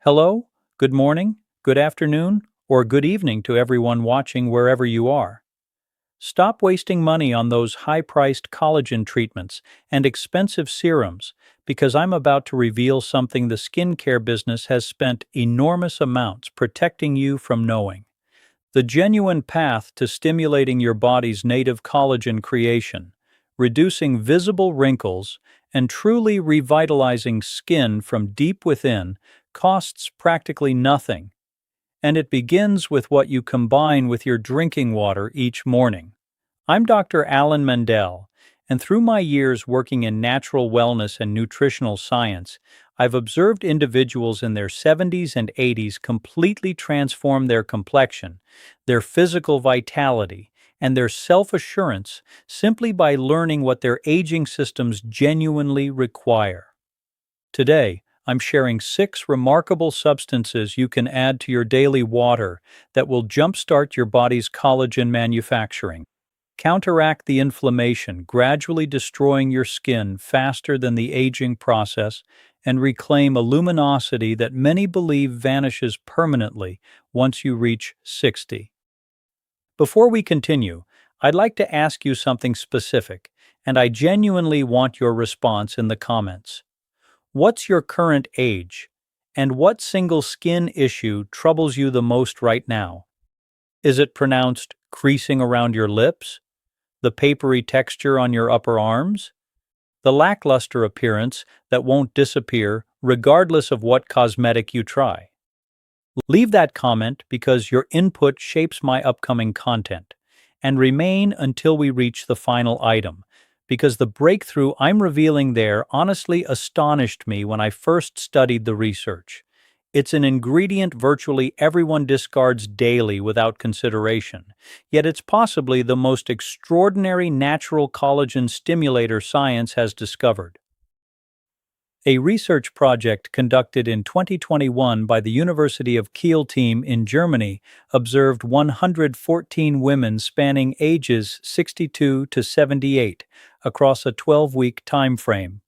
Hello, good morning, good afternoon, or good evening to everyone watching wherever you are. Stop wasting money on those high-priced collagen treatments and expensive serums because I'm about to reveal something the skincare business has spent enormous amounts protecting you from knowing. The genuine path to stimulating your body's native collagen creation, reducing visible wrinkles, and truly revitalizing skin from deep within costs practically nothing, and it begins with what you combine with your drinking water each morning. I'm Dr. Alan Mendel, and through my years working in natural wellness and nutritional science, I've observed individuals in their 70s and 80s completely transform their complexion, their physical vitality, and their self-assurance simply by learning what their aging systems genuinely require. Today, I'm sharing 6 remarkable substances you can add to your daily water that will jumpstart your body's collagen manufacturing. Counteract the inflammation, gradually destroying your skin faster than the aging process, and reclaim a luminosity that many believe vanishes permanently once you reach 60. Before we continue, I'd like to ask you something specific, and I genuinely want your response in the comments. What's your current age? And what single skin issue troubles you the most right now? Is it pronounced creasing around your lips? The papery texture on your upper arms? The lackluster appearance that won't disappear regardless of what cosmetic you try? Leave that comment because your input shapes my upcoming content. And remain until we reach the final item, because the breakthrough I'm revealing there honestly astonished me when I first studied the research. It's an ingredient virtually everyone discards daily without consideration, yet it's possibly the most extraordinary natural collagen stimulator science has discovered. A research project conducted in 2021 by the University of Kiel team in Germany observed 114 women spanning ages 62 to 78 across a 12-week time frame.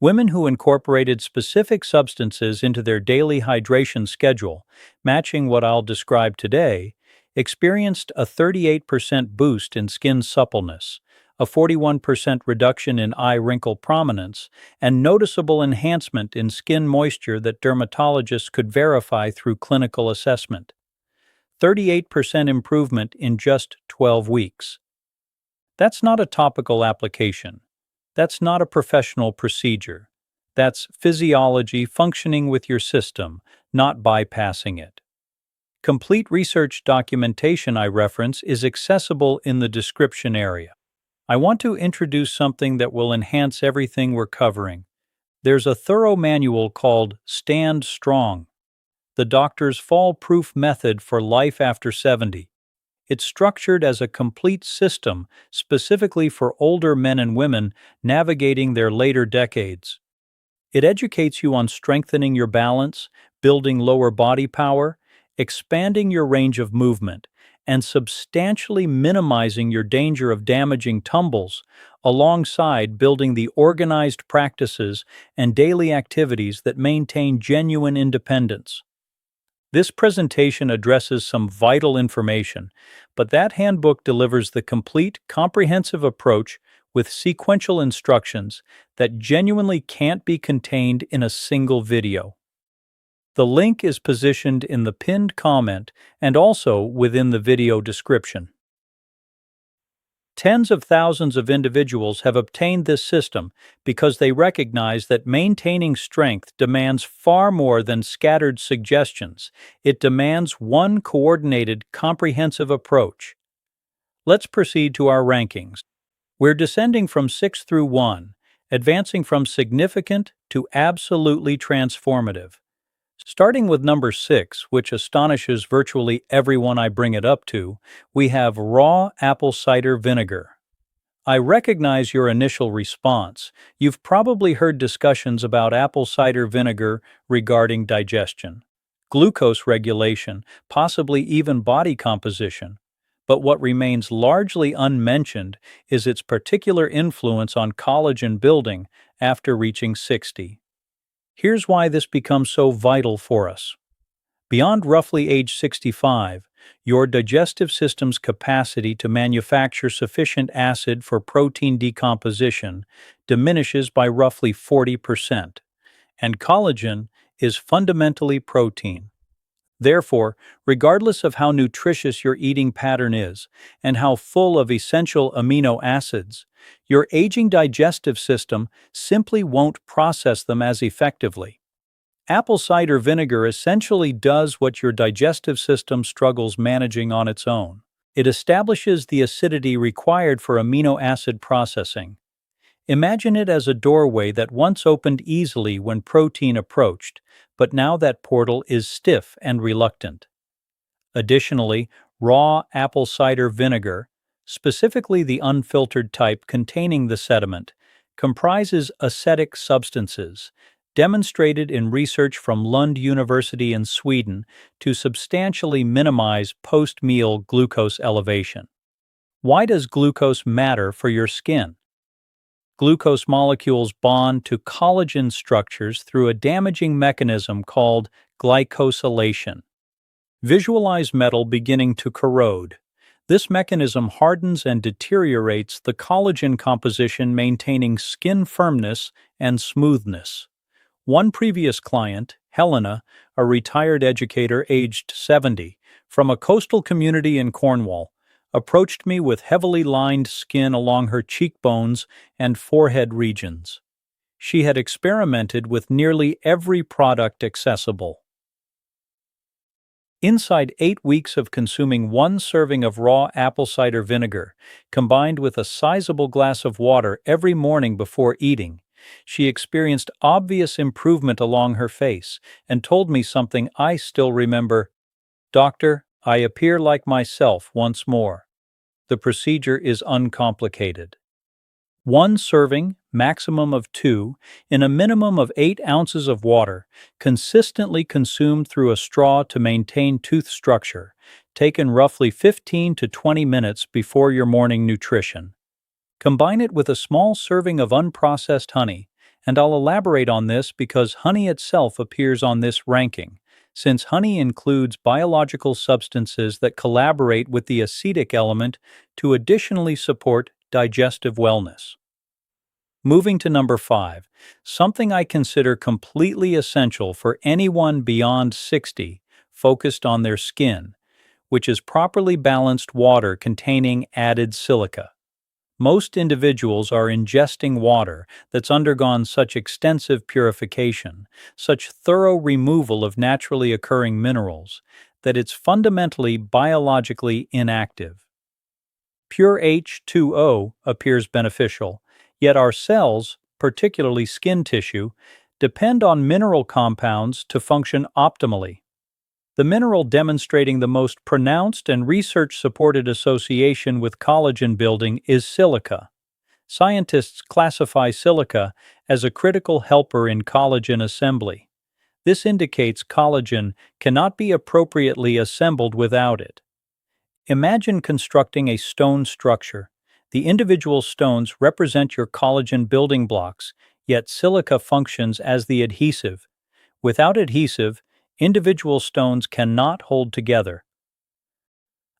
Women who incorporated specific substances into their daily hydration schedule, matching what I'll describe today, experienced a 38% boost in skin suppleness, a 41% reduction in eye wrinkle prominence, and noticeable enhancement in skin moisture that dermatologists could verify through clinical assessment. 38% improvement in just 12 weeks. That's not a topical application. That's not a professional procedure. That's physiology functioning with your system, not bypassing it. Complete research documentation I reference is accessible in the description area. I want to introduce something that will enhance everything we're covering. There's a thorough manual called Stand Strong, the doctor's fall-proof method for life after 70. It's structured as a complete system specifically for older men and women navigating their later decades. It educates you on strengthening your balance, building lower body power, expanding your range of movement, and substantially minimizing your danger of damaging tumbles, alongside building the organized practices and daily activities that maintain genuine independence. This presentation addresses some vital information, but that handbook delivers the complete, comprehensive approach with sequential instructions that genuinely can't be contained in a single video. The link is positioned in the pinned comment and also within the video description. Tens of thousands of individuals have obtained this system because they recognize that maintaining strength demands far more than scattered suggestions. It demands one coordinated, comprehensive approach. Let's proceed to our rankings. We're descending from 6 through 1, advancing from significant to absolutely transformative. Starting with number 6, which astonishes virtually everyone I bring it up to, we have raw apple cider vinegar. I recognize your initial response. You've probably heard discussions about apple cider vinegar regarding digestion, glucose regulation, possibly even body composition. But what remains largely unmentioned is its particular influence on collagen building after reaching 60. Here's why this becomes so vital for us. Beyond roughly age 65, your digestive system's capacity to manufacture sufficient acid for protein decomposition diminishes by roughly 40%, and collagen is fundamentally protein. Therefore, regardless of how nutritious your eating pattern is and how full of essential amino acids, your aging digestive system simply won't process them as effectively. Apple cider vinegar essentially does what your digestive system struggles managing on its own. It establishes the acidity required for amino acid processing. Imagine it as a doorway that once opened easily when protein approached, but now that portal is stiff and reluctant. Additionally, raw apple cider vinegar, specifically the unfiltered type containing the sediment, comprises acetic substances, demonstrated in research from Lund University in Sweden to substantially minimize post-meal glucose elevation. Why does glucose matter for your skin? Glucose molecules bond to collagen structures through a damaging mechanism called glycosylation. Visualize metal beginning to corrode. This mechanism hardens and deteriorates the collagen composition, maintaining skin firmness and smoothness. One previous client, Helena, a retired educator aged 70, from a coastal community in Cornwall, approached me with heavily lined skin along her cheekbones and forehead regions. She had experimented with nearly every product accessible. Inside 8 weeks of consuming one serving of raw apple cider vinegar, combined with a sizable glass of water every morning before eating, she experienced obvious improvement along her face and told me something I still remember. "Doctor, I appear like myself once more." The procedure is uncomplicated. One serving, maximum of 2, in a minimum of 8 ounces of water, consistently consumed through a straw to maintain tooth structure, taken roughly 15 to 20 minutes before your morning nutrition. Combine it with a small serving of unprocessed honey, and I'll elaborate on this because honey itself appears on this ranking, since honey includes biological substances that collaborate with the acetic element to additionally support digestive wellness. Moving to number 5, something I consider completely essential for anyone beyond 60 focused on their skin, which is properly balanced water containing added silica. Most individuals are ingesting water that's undergone such extensive purification, such thorough removal of naturally occurring minerals, that it's fundamentally biologically inactive. Pure H2O appears beneficial, yet our cells, particularly skin tissue, depend on mineral compounds to function optimally. The mineral demonstrating the most pronounced and research-supported association with collagen building is silica. Scientists classify silica as a critical helper in collagen assembly. This indicates collagen cannot be appropriately assembled without it. Imagine constructing a stone structure. The individual stones represent your collagen building blocks, yet silica functions as the adhesive. Without adhesive, individual stones cannot hold together.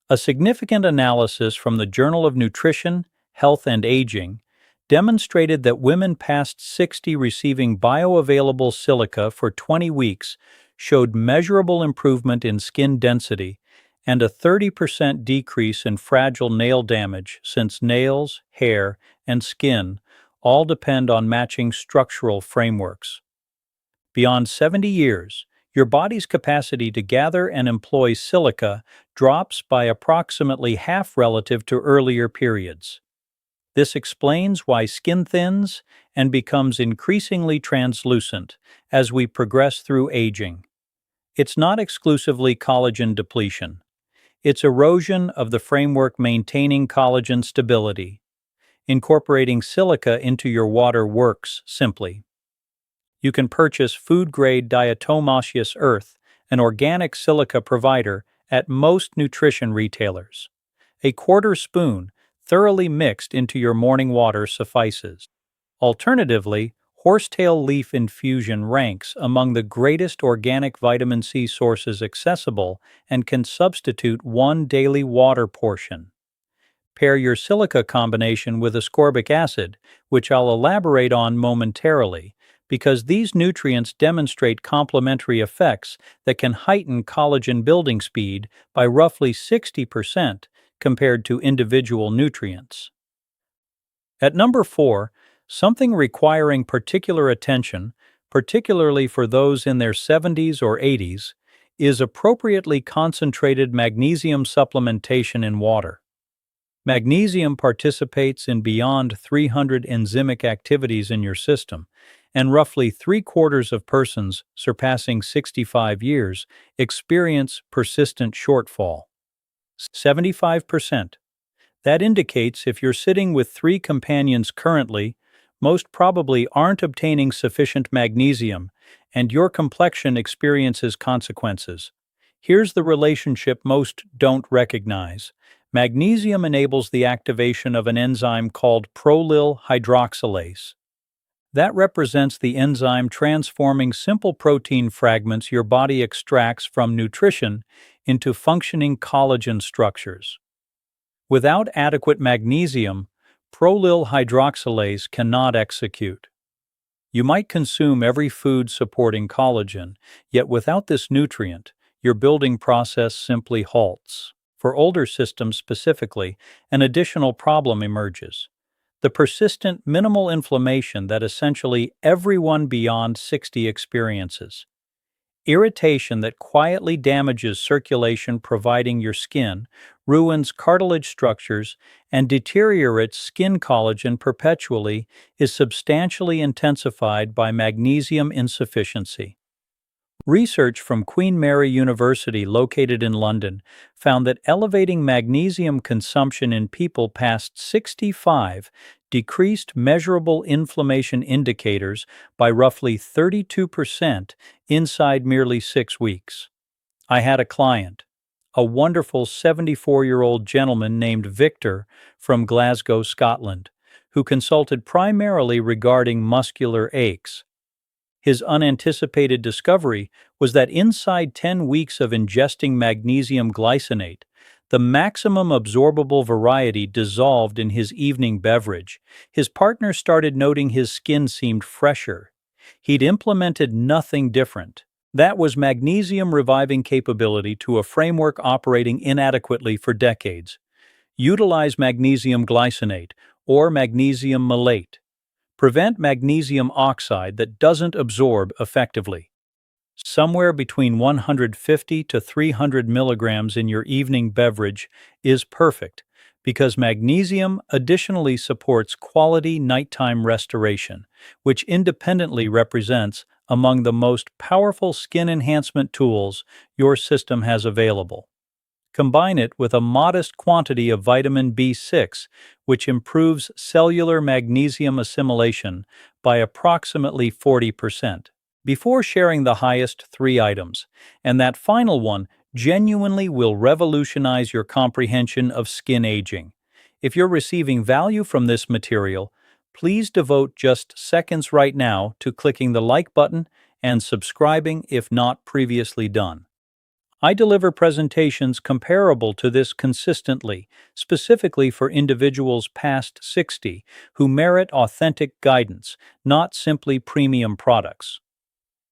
A significant analysis from the Journal of Nutrition, Health and Aging demonstrated that women past 60 receiving bioavailable silica for 20 weeks showed measurable improvement in skin density and a 30% decrease in fragile nail damage, since nails, hair, and skin all depend on matching structural frameworks. Beyond 70 years, your body's capacity to gather and employ silica drops by approximately half relative to earlier periods. This explains why skin thins and becomes increasingly translucent as we progress through aging. It's not exclusively collagen depletion. It's erosion of the framework maintaining collagen stability. Incorporating silica into your water works simply. You can purchase food-grade diatomaceous earth, an organic silica provider, at most nutrition retailers. A quarter spoon, thoroughly mixed into your morning water, suffices. Alternatively, Horsetail leaf infusion ranks among the greatest organic vitamin C sources accessible and can substitute one daily water portion. Pair your silica combination with ascorbic acid, which I'll elaborate on momentarily, because these nutrients demonstrate complementary effects that can heighten collagen building speed by roughly 60% compared to individual nutrients. At number 4, something requiring particular attention, particularly for those in their 70s or 80s, is appropriately concentrated magnesium supplementation in water. Magnesium participates in beyond 300 enzymic activities in your system, and roughly three-quarters of persons surpassing 65 years experience persistent shortfall. 75%. That indicates if you're sitting with three companions currently, most probably aren't obtaining sufficient magnesium, and your complexion experiences consequences. Here's the relationship most don't recognize. Magnesium enables the activation of an enzyme called prolyl hydroxylase. That represents the enzyme transforming simple protein fragments your body extracts from nutrition into functioning collagen structures. Without adequate magnesium, prolyl hydroxylase cannot execute. You might consume every food supporting collagen, yet without this nutrient, your building process simply halts. For older systems specifically, an additional problem emerges: the persistent minimal inflammation that essentially everyone beyond 60 experiences. Irritation that quietly damages circulation, providing your skin, ruins cartilage structures, and deteriorates skin collagen perpetually, is substantially intensified by magnesium insufficiency. Research from Queen Mary University, located in London, found that elevating magnesium consumption in people past 65 decreased measurable inflammation indicators by roughly 32% inside merely 6 weeks. I had a client, a wonderful 74-year-old gentleman named Victor from Glasgow, Scotland, who consulted primarily regarding muscular aches. His unanticipated discovery was that inside 10 weeks of ingesting magnesium glycinate, the maximum absorbable variety dissolved in his evening beverage. His partner started noting his skin seemed fresher. He'd implemented nothing different. That was magnesium reviving capability to a framework operating inadequately for decades. Utilize magnesium glycinate or magnesium malate. Prevent magnesium oxide that doesn't absorb effectively. Somewhere between 150 to 300 milligrams in your evening beverage is perfect, because magnesium additionally supports quality nighttime restoration, which independently represents among the most powerful skin enhancement tools your system has available. Combine it with a modest quantity of vitamin B6, which improves cellular magnesium assimilation by approximately 40%. Before sharing the highest 3 items, and that final one genuinely will revolutionize your comprehension of skin aging. If you're receiving value from this material, please devote just seconds right now to clicking the like button and subscribing if not previously done. I deliver presentations comparable to this consistently, specifically for individuals past 60 who merit authentic guidance, not simply premium products.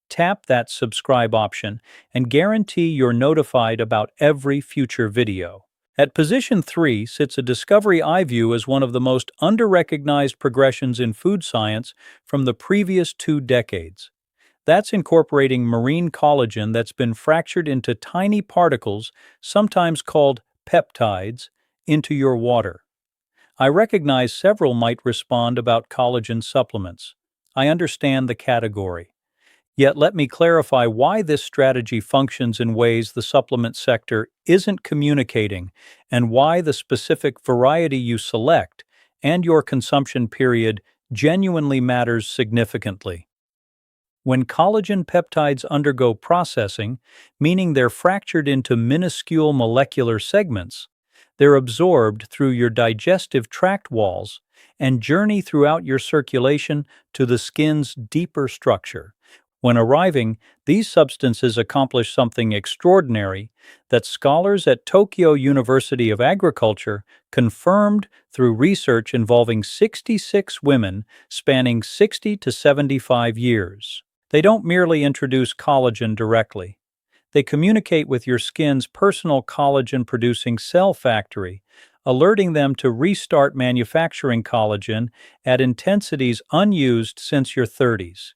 Tap that subscribe option and guarantee you're notified about every future video. At position 3 sits a discovery I view as one of the most under-recognized progressions in food science from the previous 2 decades. That's incorporating marine collagen that's been fractured into tiny particles, sometimes called peptides, into your water. I recognize several might respond about collagen supplements. I understand the category. Yet let me clarify why this strategy functions in ways the supplement sector isn't communicating, and why the specific variety you select and your consumption period genuinely matters significantly. When collagen peptides undergo processing, meaning they're fractured into minuscule molecular segments, they're absorbed through your digestive tract walls and journey throughout your circulation to the skin's deeper structure. When arriving, these substances accomplish something extraordinary that scholars at Tokyo University of Agriculture confirmed through research involving 66 women spanning 60 to 75 years. They don't merely introduce collagen directly. They communicate with your skin's personal collagen-producing cell factory, alerting them to restart manufacturing collagen at intensities unused since your 30s.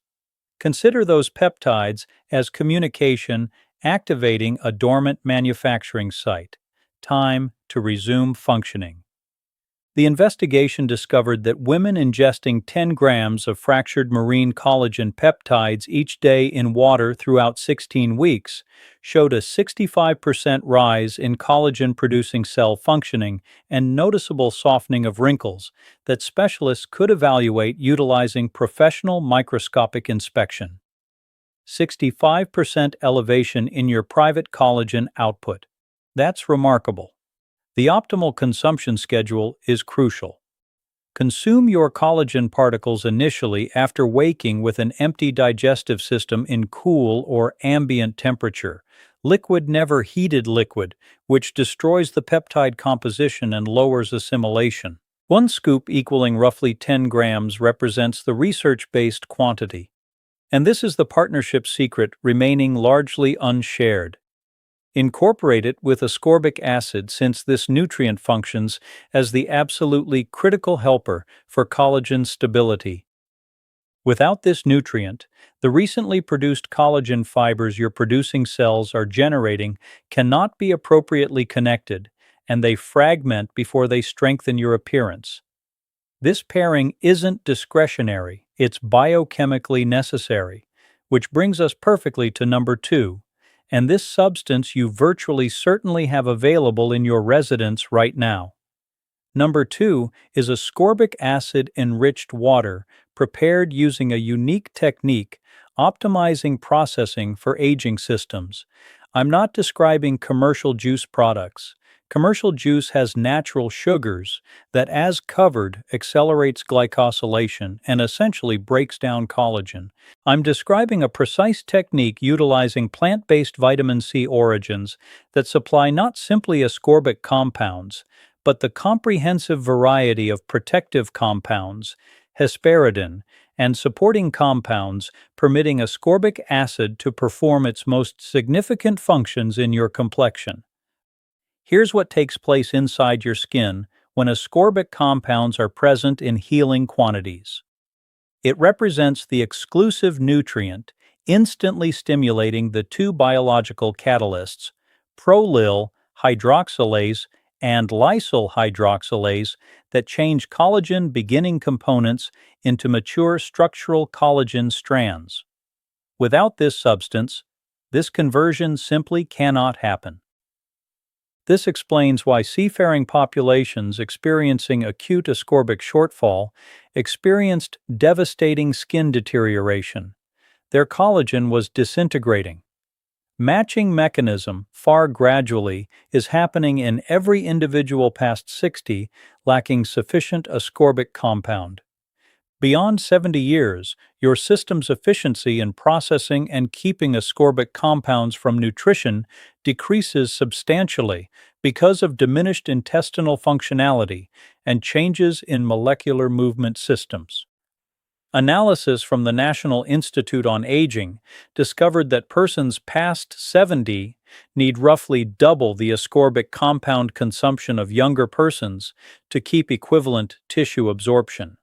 Consider those peptides as communication activating a dormant manufacturing site. Time to resume functioning. The investigation discovered that women ingesting 10 grams of fractured marine collagen peptides each day in water throughout 16 weeks showed a 65% rise in collagen-producing cell functioning and noticeable softening of wrinkles that specialists could evaluate utilizing professional microscopic inspection. 65% elevation in your private collagen output. That's remarkable. The optimal consumption schedule is crucial. Consume your collagen particles initially after waking with an empty digestive system in cool or ambient temperature, liquid never heated liquid, which destroys the peptide composition and lowers assimilation. One scoop equaling roughly 10 grams represents the research-based quantity. And this is the partnership secret remaining largely unshared. Incorporate it with ascorbic acid since this nutrient functions as the absolutely critical helper for collagen stability. Without this nutrient, the recently produced collagen fibers your producing cells are generating cannot be appropriately connected, and they fragment before they strengthen your appearance. This pairing isn't discretionary, it's biochemically necessary, which brings us perfectly to number 2. And this substance you virtually certainly have available in your residence right now. Number 2 is ascorbic acid-enriched water prepared using a unique technique optimizing processing for aging systems. I'm not describing commercial juice products. Commercial juice has natural sugars that, as covered, accelerates glycosylation and essentially breaks down collagen. I'm describing a precise technique utilizing plant-based vitamin C origins that supply not simply ascorbic compounds, but the comprehensive variety of protective compounds, hesperidin, and supporting compounds permitting ascorbic acid to perform its most significant functions in your complexion. Here's what takes place inside your skin when ascorbic compounds are present in healing quantities. It represents the exclusive nutrient instantly stimulating the two biological catalysts, prolyl hydroxylase and lysyl hydroxylase, that change collagen beginning components into mature structural collagen strands. Without this substance, this conversion simply cannot happen. This explains why seafaring populations experiencing acute ascorbic shortfall experienced devastating skin deterioration. Their collagen was disintegrating. Matching mechanism, far gradually, is happening in every individual past 60 lacking sufficient ascorbic compound. Beyond 70 years, your system's efficiency in processing and keeping ascorbic compounds from nutrition decreases substantially because of diminished intestinal functionality and changes in molecular movement systems. Analysis from the National Institute on Aging discovered that persons past 70 need roughly double the ascorbic compound consumption of younger persons to keep equivalent tissue absorption.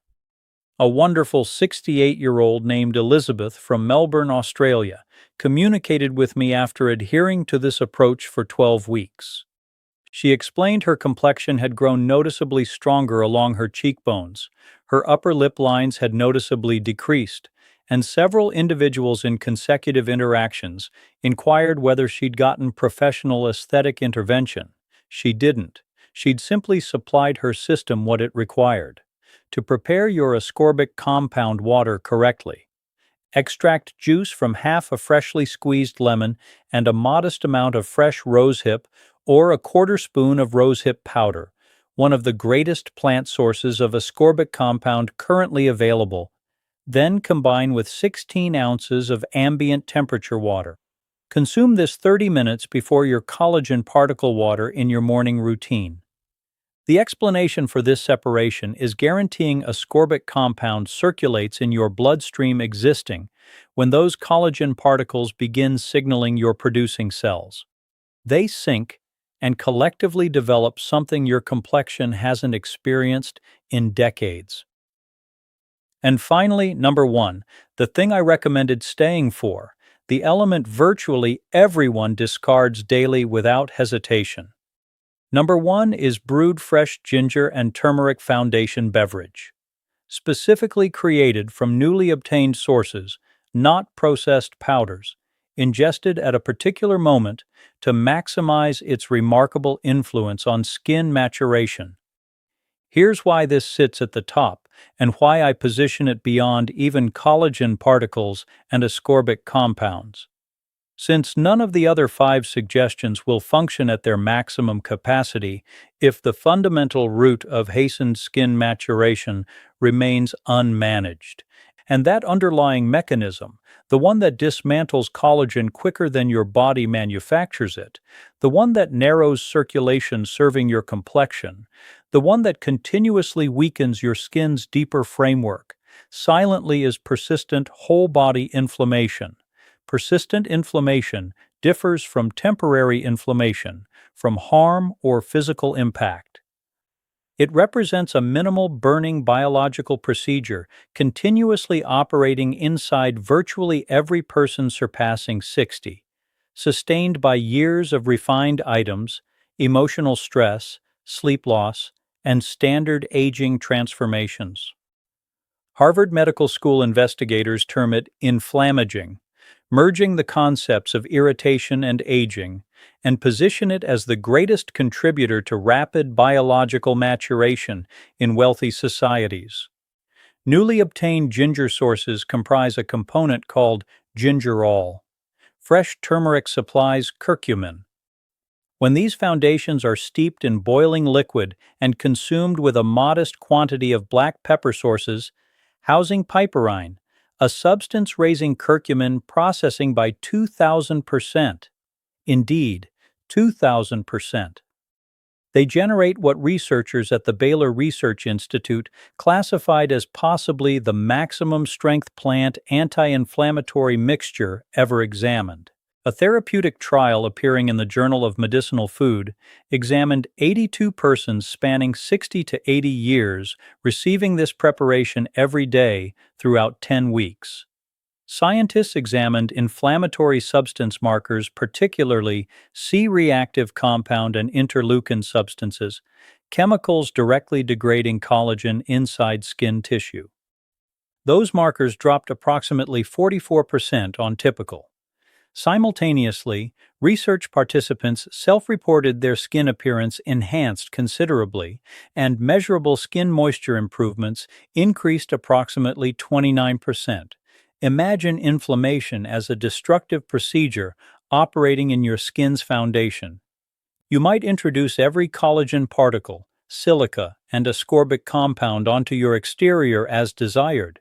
A wonderful 68-year-old named Elizabeth from Melbourne, Australia, communicated with me after adhering to this approach for 12 weeks. She explained her complexion had grown noticeably stronger along her cheekbones, her upper lip lines had noticeably decreased, and several individuals in consecutive interactions inquired whether she'd gotten professional aesthetic intervention. She didn't. She'd simply supplied her system what it required. To prepare your ascorbic compound water correctly, extract juice from half a freshly squeezed lemon and a modest amount of fresh rosehip or a quarter spoon of rosehip powder. one of the greatest plant sources of ascorbic compound currently available. Then combine with 16 ounces of ambient temperature water. Consume this 30 minutes before your collagen particle water in your morning routine. The explanation for this separation is guaranteeing ascorbic compound circulates in your bloodstream existing when those collagen particles begin signaling your producing cells. They sync and collectively develop something your complexion hasn't experienced in decades. And finally, number 1, the thing I recommended staying for, the element virtually everyone discards daily without hesitation. Number 1 is brewed fresh ginger and turmeric foundation beverage, specifically created from newly obtained sources, not processed powders, ingested at a particular moment to maximize its remarkable influence on skin maturation. Here's why this sits at the top and why I position it beyond even collagen particles and ascorbic compounds. Since none of the other 5 suggestions will function at their maximum capacity if the fundamental root of hastened skin maturation remains unmanaged. And that underlying mechanism, the one that dismantles collagen quicker than your body manufactures it, the one that narrows circulation serving your complexion, the one that continuously weakens your skin's deeper framework, silently is persistent whole-body inflammation. Persistent inflammation differs from temporary inflammation, from harm or physical impact. It represents a minimal burning biological procedure continuously operating inside virtually every person surpassing 60, sustained by years of refined items, emotional stress, sleep loss, and standard aging transformations. Harvard Medical School investigators term it inflammaging, merging the concepts of irritation and aging, and position it as the greatest contributor to rapid biological maturation in wealthy societies. Newly obtained ginger sources comprise a component called gingerol. Fresh turmeric supplies curcumin. When these foundations are steeped in boiling liquid and consumed with a modest quantity of black pepper sources, housing piperine, a substance raising curcumin processing by 2,000%. Indeed, 2,000%. They generate what researchers at the Baylor Research Institute classified as possibly the maximum strength plant anti-inflammatory mixture ever examined. A therapeutic trial appearing in the Journal of Medicinal Food examined 82 persons spanning 60 to 80 years receiving this preparation every day throughout 10 weeks. Scientists examined inflammatory substance markers, particularly C-reactive compound and interleukin substances, chemicals directly degrading collagen inside skin tissue. Those markers dropped approximately 44% on typical. Simultaneously, research participants self-reported their skin appearance enhanced considerably, and measurable skin moisture improvements increased approximately 29%. Imagine inflammation as a destructive procedure operating in your skin's foundation. You might introduce every collagen particle, silica, and ascorbic compound onto your exterior as desired.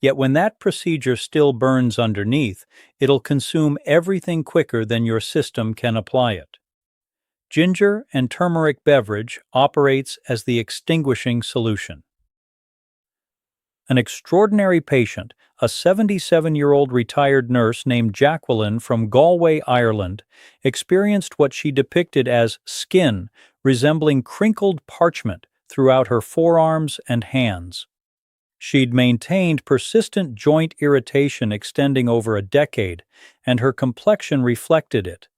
Yet when that procedure still burns underneath, it'll consume everything quicker than your system can apply it. Ginger and turmeric beverage operates as the extinguishing solution. An extraordinary patient, a 77-year-old retired nurse named Jacqueline from Galway, Ireland, experienced what she depicted as skin resembling crinkled parchment throughout her forearms and hands. She'd maintained persistent joint irritation extending over a decade, and her complexion reflected it.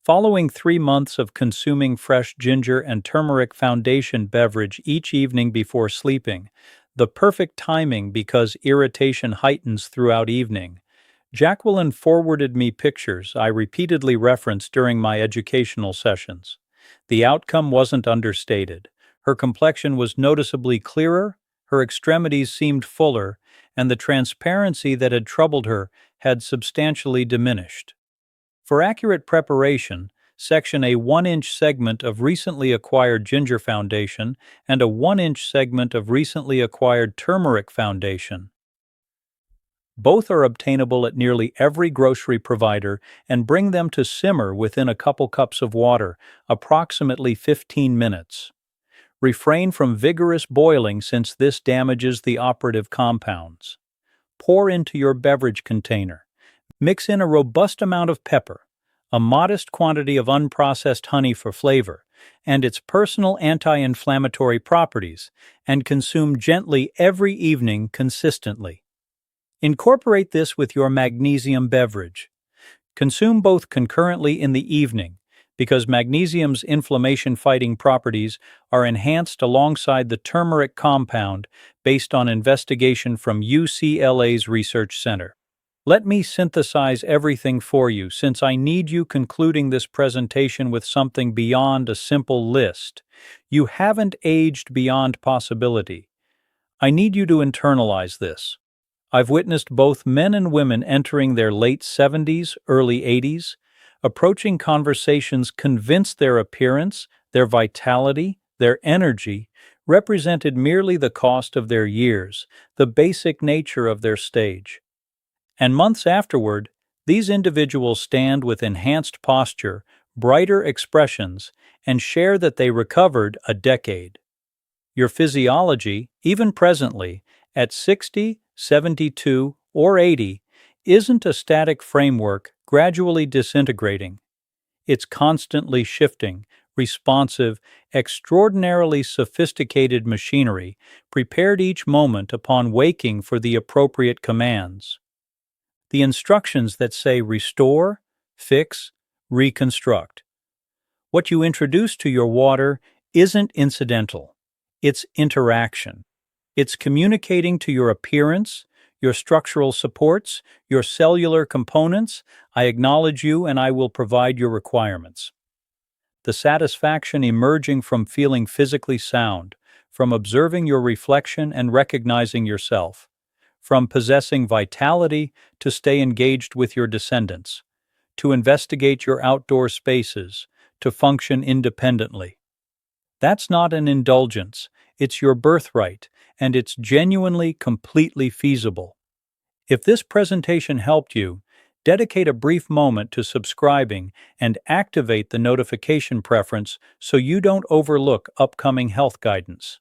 Following 3 months of consuming fresh ginger and turmeric foundation beverage each evening before sleeping, the perfect timing because irritation heightens throughout evening, Jacqueline forwarded me pictures I repeatedly referenced during my educational sessions. The outcome wasn't understated. Her complexion was noticeably clearer, her extremities seemed fuller, and the transparency that had troubled her had substantially diminished. For accurate preparation, section a 1-inch segment of recently acquired ginger foundation and a 1-inch segment of recently acquired turmeric foundation. Both are obtainable at nearly every grocery provider, and bring them to simmer within a couple cups of water, approximately 15 minutes. Refrain from vigorous boiling since this damages the operative compounds. Pour into your beverage container. Mix in a robust amount of pepper, a modest quantity of unprocessed honey for flavor, and its personal anti-inflammatory properties, and consume gently every evening consistently. Incorporate this with your magnesium beverage. Consume both concurrently in the evening, because magnesium's inflammation-fighting properties are enhanced alongside the turmeric compound based on investigation from UCLA's Research Center. Let me synthesize everything for you, since I need you concluding this presentation with something beyond a simple list. You haven't aged beyond possibility. I need you to internalize this. I've witnessed both men and women entering their late 70s, early 80s, approaching conversations convinced their appearance, their vitality, their energy represented merely the cost of their years, the basic nature of their stage. And months afterward, these individuals stand with enhanced posture, brighter expressions, and share that they recovered a decade. Your physiology, even presently, at 60, 72, or 80, isn't a static framework gradually disintegrating. It's constantly shifting, responsive, extraordinarily sophisticated machinery, prepared each moment upon waking for the appropriate commands. The instructions that say restore, fix, reconstruct. What you introduce to your water isn't incidental. It's interaction. It's communicating to your appearance, your structural supports, your cellular components, I acknowledge you and I will provide your requirements. The satisfaction emerging from feeling physically sound, from observing your reflection and recognizing yourself, from possessing vitality to stay engaged with your descendants, to investigate your outdoor spaces, to function independently. That's not an indulgence, it's your birthright, and it's genuinely, completely feasible. If this presentation helped you, dedicate a brief moment to subscribing and activate the notification preference so you don't overlook upcoming health guidance.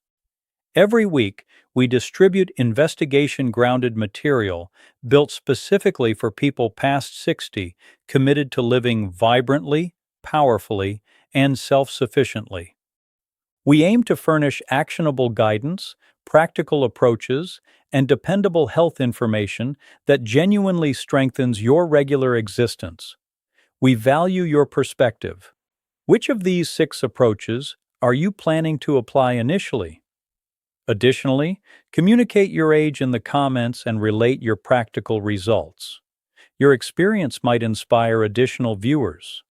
Every week, we distribute investigation-grounded material built specifically for people past 60 committed to living vibrantly, powerfully, and self-sufficiently. We aim to furnish actionable guidance, practical approaches, and dependable health information that genuinely strengthens your regular existence. We value your perspective. Which of these 6 approaches are you planning to apply initially? Additionally, communicate your age in the comments and relate your practical results. Your experience might inspire additional viewers.